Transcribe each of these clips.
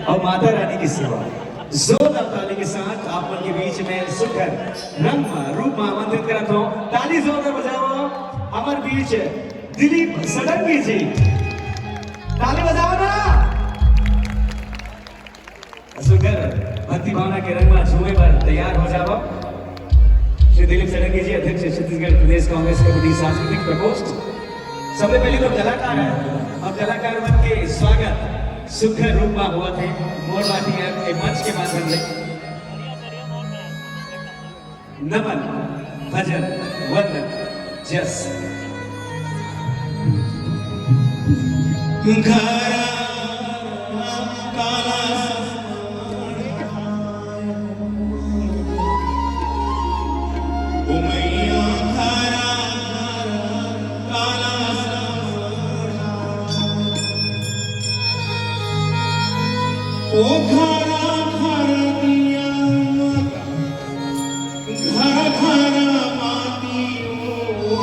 और माता रानी की सेवा। जोरदार ताली के साथ आप उनके बीच में सुखर रंग रूप में आमंत्रित करता हूं। ताली जोरदार बजाओ हमारे बीच दिलीप सडंगी जी, ताली बजाओ ना। सुखर भक्ति भावना के रंग में झूमे पर तैयार हो जाओ। श्री दिलीप सडंगी जी, अध्यक्ष छत्तीसगढ़ प्रदेश कांग्रेस कमेटी सांस्कृतिक प्रकोष्ठ। सबसे पहले तो कलाकार है, अब कलाकार बन के स्वागत सुखर रूप में हुआ थे मोरवाटी के मंच के माध्यम से। नमन, भजन, वंदन, जस। ओ घरा घर दिया घर घर माती ओ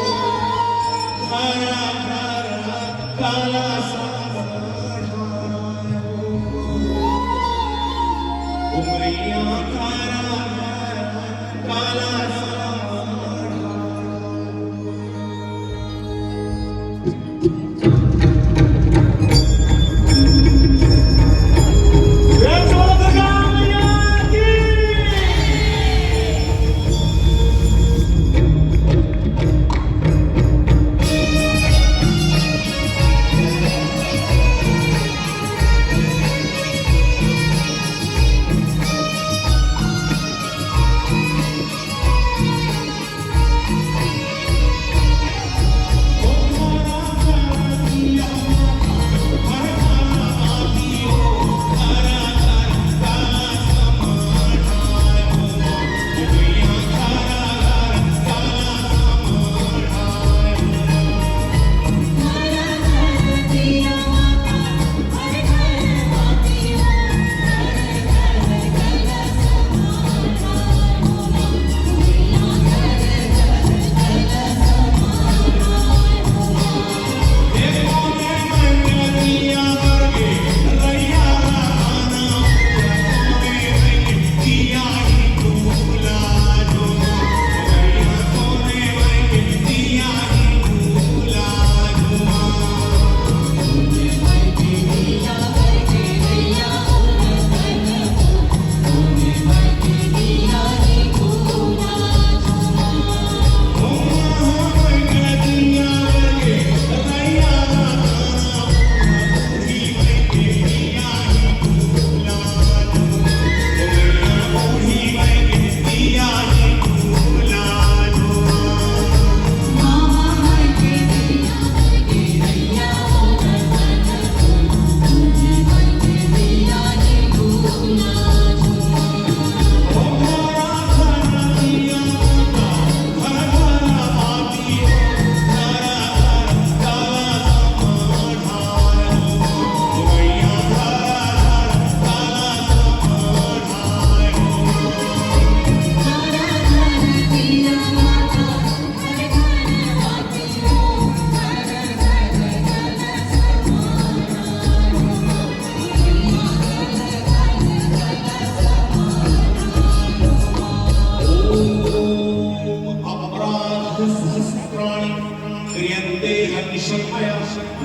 घरा घर काला उमरिया घरा काला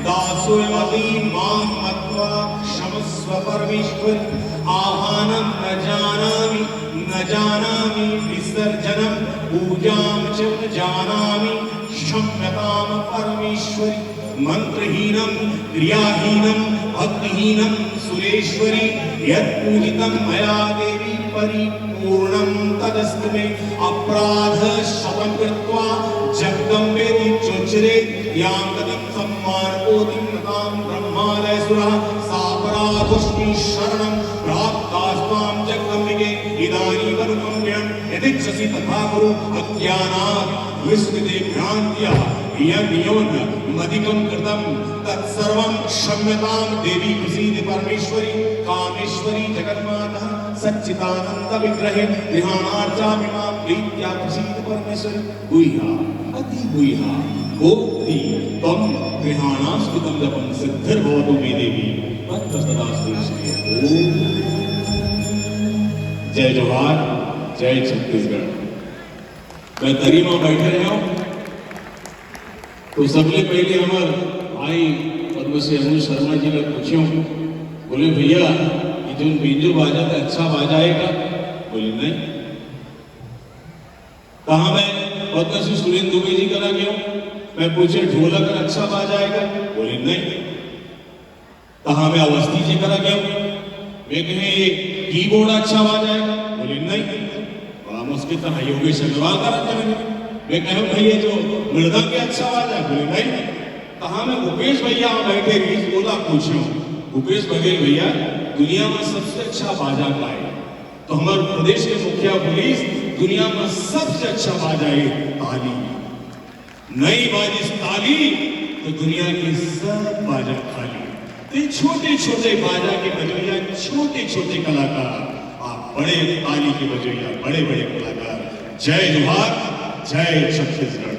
दासोऽपि मां मत्वा क्षमस्व परमेश्वर। आह्वानं न जानामि विसर्जनं पूजां च न जानामि क्षम्यतां परमेश्वरि। मंत्रहीनं क्रियाहीनं भक्तिहीनं सुरेश्वरि। यत्पूजितं मया देवी परिपूर्णं तदस्तु मे। अपराध शतं कृत्वा जगदम्बेति चोचरे यां तदं सम्मानकोटिं नतां ब्रह्मादयसुरः। सापराधुष्टि शरणं प्राप्तास्त्वां जगदम्बिके। इदानीमनुकम्प्यं यदिच्छसि तथा कुरु। अज्ञानात् विस्मृते भ्रान्त्या यद्योऽन्यमधिकं कृतं तत्सर्वं क्षम्यतां देवी प्रसीद परमेश्वरी। कामेश्वरी जगन्माता सच्चिदानंद विग्रहे गृहाणार्चामि मां प्रीत्या प्रसीद परमेश्वरी। गुह्या अति गुह्या गोप्ति त्वं गृहाणास्तुतं जपं सिद्धिर्भवतु मे देवी। तत्सदा श्री ओम। जय जवाहर जय छत्तीसगढ़। मैं तरी में बैठे रहे हूं तो सबले पहले हमार भाई पद्मश्री अनुज शर्मा जी ने पूछ्यो, बोले भैया ये जो बिंजू बाजा था अच्छा बाजा है का? बोले नहीं। कहा मैं पद्मश्री सुरेंद्र दुबे जी करा गया मैं पूछे ढोलक अच्छा बाजा है का? बोले नहीं। कहा मैं अवस्थी जी करा गया मैं कहे ये कीबोर्ड अच्छा बाजा है? बोले नहीं। बड़ा मुश्किल था योगेश अग्रवाल करा था मैं कहूँ भैया जो मृदंग के अच्छा बाजा है? बोले नहीं। कहा मैं भूपेश भैया बैठे रीस बोला पूछो भूपेश बघेल भैया दुनिया में सबसे अच्छा बाजा का है? तो हमारे प्रदेश के मुखिया पुलिस दुनिया में सबसे अच्छा बाजा है ताली। नई बाजिश ताली तो दुनिया की सब बाजा खाली। तो छोटे छोटे बाजा के बजैया छोटे छोटे कलाकार, आप बड़े ताली के बजैया बड़े बड़े कलाकार। जय जोहार जय छत्तीसगढ़।